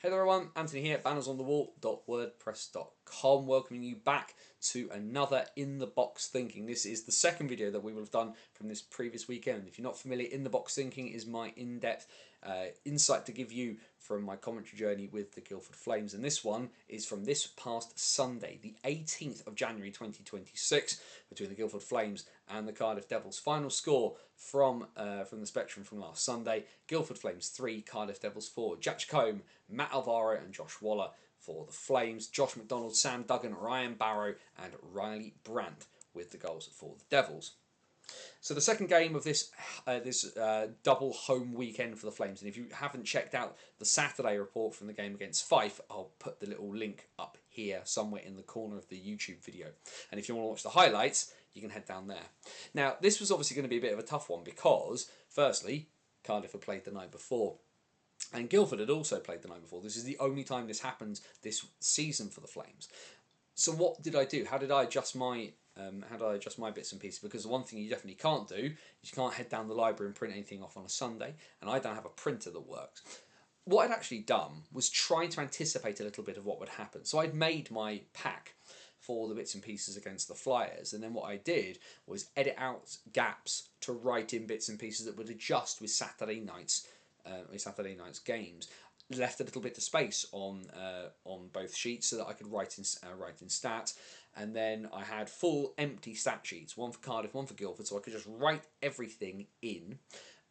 Hey there everyone, Anthony here, bannersonthewall.wordpress.com, welcoming you back to another In The Box Thinking. This is the second video that we will have done from this previous weekend. If you're not familiar, In The Box Thinking is my in-depth insight to give you from my commentary journey with the Guildford Flames, and this one is from this past Sunday, the 18th of January 2026, between the Guildford Flames and the Cardiff Devils. Final score from the Spectrum from last Sunday: Guildford Flames 3, Cardiff Devils 4. Jack Chacombe, Matt Alvaro and Josh Waller for the Flames. Josh McDonald, Sam Duggan, Ryan Barrow and Riley Brandt with the goals for the Devils. So the second game of this double home weekend for the Flames, and if you haven't checked out the Saturday report from the game against Fife, I'll put the little link up here somewhere in the corner of the YouTube video. And if you want to watch the highlights, you can head down there. Now, this was obviously going to be a bit of a tough one because, firstly, Cardiff had played the night before. And Guildford had also played the night before. This is the only time this happens this season for the Flames. So what did I do? How did I adjust my bits and pieces? Because the one thing you definitely can't do is you can't head down the library and print anything off on a Sunday, and I don't have a printer that works. What I'd actually done was try to anticipate a little bit of what would happen. So I'd made my pack for the bits and pieces against the Flyers, and then what I did was edit out gaps to write in bits and pieces that would adjust with Saturday night's games. Left a little bit of space on both sheets so that I could write in stats, and then I had full empty stat sheets, one for Cardiff, one for Guildford, so I could just write everything in.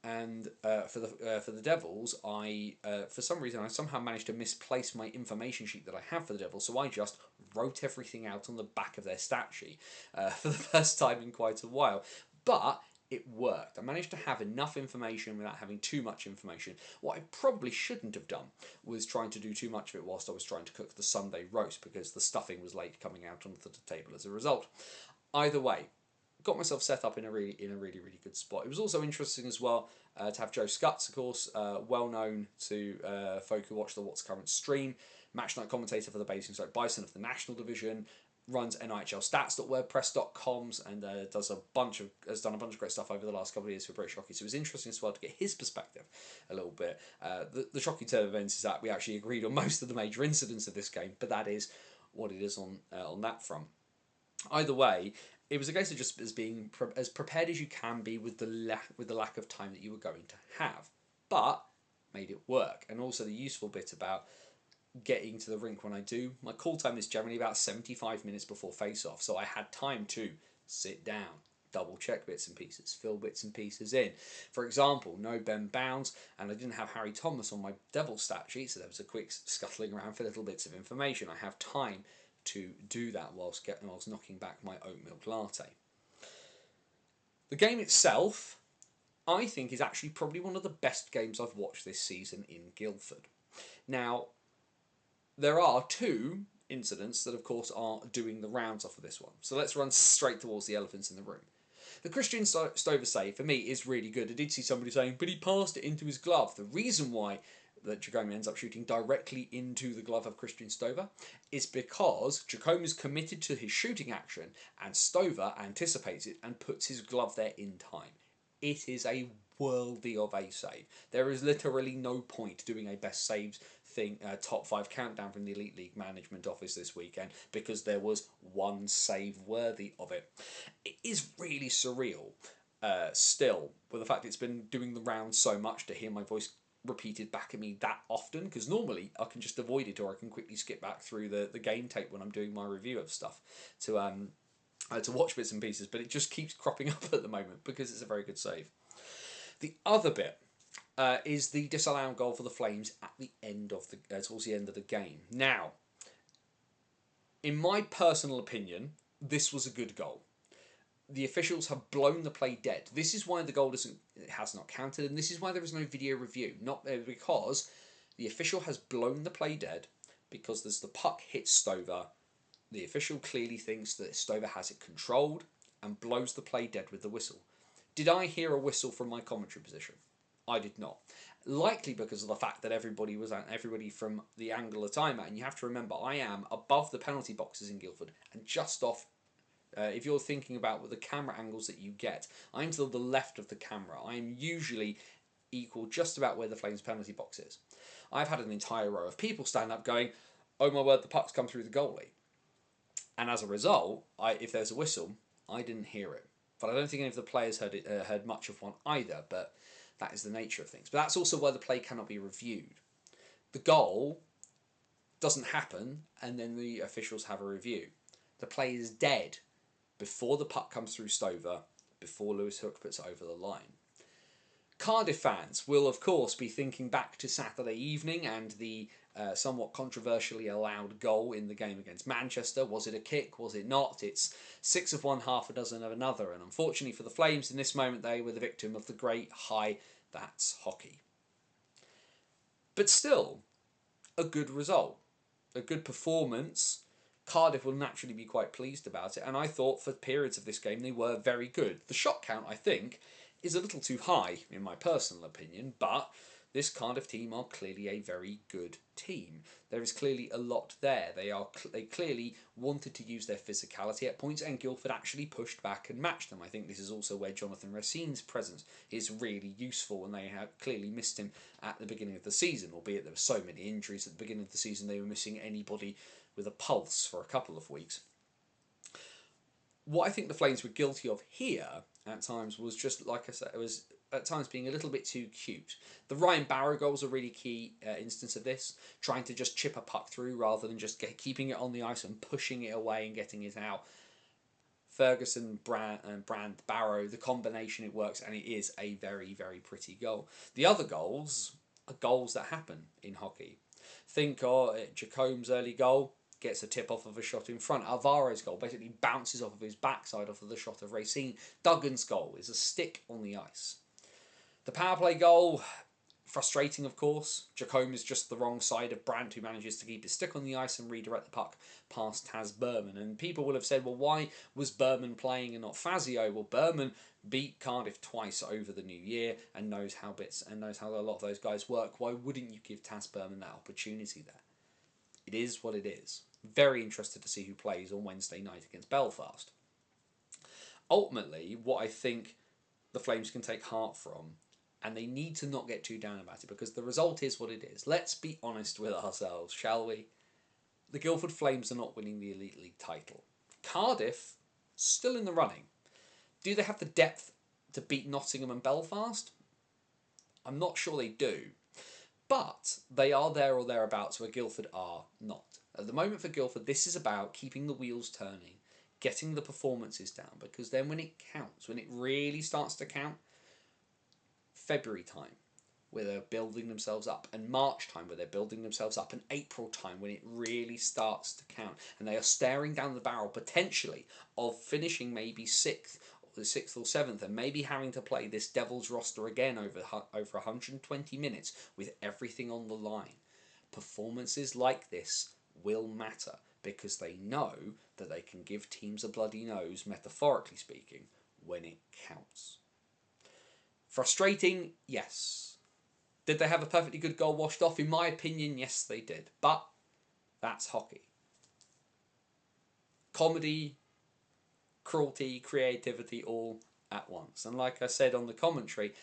And for the Devils, I for some reason I somehow managed to misplace my information sheet that I have for the Devils, so I just wrote everything out on the back of their stat sheet for the first time in quite a while. But it worked. I managed to have enough information without having too much information. What I probably shouldn't have done was trying to do too much of it whilst I was trying to cook the Sunday roast, because the stuffing was late coming out onto the table as a result. Either way, got myself set up in a really good spot. It was also interesting as well to have Joe Scutts, of course, well known to folk who watch the What's Current stream, match night commentator for the Basingstoke Bison of the National Division, runs NIHLstats.wordpress.com, and has done a bunch of great stuff over the last couple of years for British hockey. So it was interesting as well to get his perspective a little bit. The shocking turn of events is that we actually agreed on most of the major incidents of this game, but that is what it is on that front. Either way, it was a case of just being as prepared as you can be with the lack of time that you were going to have, but made it work. And also the useful bit about getting to the rink when I do, my call time is generally about 75 minutes before face-off, so I had time to sit down, double check bits and pieces, fill bits and pieces in. For example, no Ben Bounds, and I didn't have Harry Thomas on my Devil stat sheet, so there was a quick scuttling around for little bits of information. I have time to do that whilst knocking back my oat milk latte. The game itself, I think, is actually probably one of the best games I've watched this season in Guildford. Now, there are two incidents that, of course, are doing the rounds off of this one. So let's run straight towards the elephants in the room. The Christian Stover save, for me, is really good. I did see somebody saying, but he passed it into his glove. The reason why that Chacombe ends up shooting directly into the glove of Christian Stover is because Chacombe is committed to his shooting action, and Stover anticipates it and puts his glove there in time. It is a worldie of a save. There is literally no point doing a best saves thing, top 5 countdown from the Elite League Management Office this weekend, because there was one save worthy of it. It is really surreal still, with the fact it's been doing the rounds so much, to hear my voice repeated back at me that often, because normally I can just avoid it, or I can quickly skip back through the game tape when I'm doing my review of stuff to watch bits and pieces, but it just keeps cropping up at the moment because it's a very good save. The other bit is the disallowed goal for the Flames at the end of towards the end of the game. Now, in my personal opinion, this was a good goal. The officials have blown the play dead. This is why the goal has not counted, and this is why there is no video review. Not because the official has blown the play dead, because as the puck hits Stover, the official clearly thinks that Stover has it controlled and blows the play dead with the whistle. Did I hear a whistle from my commentary position? I did not. Likely because of the fact that everybody from the angle of time at, and you have to remember, I am above the penalty boxes in Guildford and just off. If you're thinking about the camera angles that you get, I'm to the left of the camera. I'm usually equal just about where the Flames penalty box is. I've had an entire row of people stand up going, "Oh my word, the puck's come through the goalie." And as a result, if there's a whistle, I didn't hear it. But I don't think any of the players heard much of one either, but that is the nature of things. But that's also why the play cannot be reviewed. The goal doesn't happen, and then the officials have a review. The play is dead before the puck comes through Stover, before Lewis Hook puts it over the line. Cardiff fans will, of course, be thinking back to Saturday evening and the somewhat controversially allowed goal in the game against Manchester. Was it a kick? Was it not? It's 6 of one, half a dozen of another. And unfortunately for the Flames, in this moment, they were the victim of the great high, that's hockey. But still, a good result. A good performance. Cardiff will naturally be quite pleased about it. And I thought for periods of this game, they were very good. The shot count, I think, is a little too high, in my personal opinion, but this Cardiff team are clearly a very good team. There is clearly a lot there. They clearly wanted to use their physicality at points, and Guildford actually pushed back and matched them. I think this is also where Jonathan Racine's presence is really useful, and they have clearly missed him at the beginning of the season, albeit there were so many injuries at the beginning of the season they were missing anybody with a pulse for a couple of weeks. What I think the Flames were guilty of here at times was just, like I said, it was at times being a little bit too cute. The Ryan Barrow goal was a really key instance of this, trying to just chip a puck through rather than just keeping it on the ice and pushing it away and getting it out. Ferguson, Brand, Barrow, the combination, it works, and it is a very, very pretty goal. The other goals are goals that happen in hockey. Think of Jacomb's early goal, gets a tip off of a shot in front. Alvaro's goal basically bounces off of his backside off of the shot of Racine. Duggan's goal is a stick on the ice. The power play goal, frustrating of course. Jacomb is just the wrong side of Brandt, who manages to keep his stick on the ice and redirect the puck past Taz Berman. And people will have said, well, why was Berman playing and not Fazio? Well, Berman beat Cardiff twice over the new year and knows how a lot of those guys work. Why wouldn't you give Taz Berman that opportunity there? It is what it is. Very interested to see who plays on Wednesday night against Belfast. Ultimately, what I think the Flames can take heart from, and they need to not get too down about it, because the result is what it is. Let's be honest with ourselves, shall we? The Guildford Flames are not winning the Elite League title. Cardiff, still in the running. Do they have the depth to beat Nottingham and Belfast? I'm not sure they do. But they are there or thereabouts where Guildford are not. At the moment for Guildford, this is about keeping the wheels turning, getting the performances down, because then when it counts, when it really starts to count, February time, where they're building themselves up, and March time, where they're building themselves up, and April time, when it really starts to count, and they are staring down the barrel, potentially, of finishing maybe 6th or 7th, and maybe having to play this Devils roster again over 120 minutes with everything on the line. Performances like this will matter, because they know that they can give teams a bloody nose, metaphorically speaking, when it counts. Frustrating, yes. Did they have a perfectly good goal washed off? In my opinion, yes they did. But that's hockey. Comedy, cruelty, creativity, all at once. And like I said on the commentary,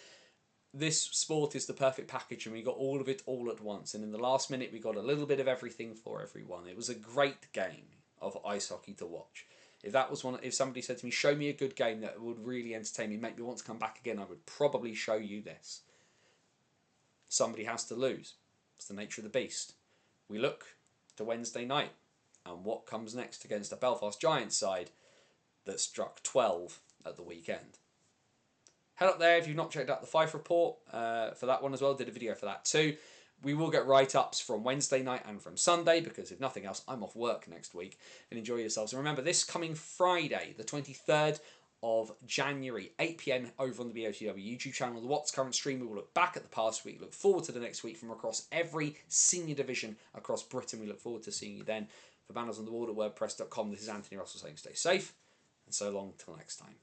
this sport is the perfect package, and we got all of it all at once. And in the last minute, we got a little bit of everything for everyone. It was a great game of ice hockey to watch. If somebody said to me, show me a good game that would really entertain me, make me want to come back again, I would probably show you this. Somebody has to lose. It's the nature of the beast. We look to Wednesday night, and what comes next against a Belfast Giants side that struck 12 at the weekend. Head up there if you've not checked out the Fife report for that one as well. Did a video for that too. We will get write-ups from Wednesday night and from Sunday, because if nothing else, I'm off work next week. And enjoy yourselves. And remember, this coming Friday, the 23rd of January, 8 PM over on the BOTW YouTube channel, the What's Current stream. We will look back at the past week, look forward to the next week from across every senior division across Britain. We look forward to seeing you then. For Banners on the Wall at WordPress.com, this is Anthony Russell saying stay safe, and so long till next time.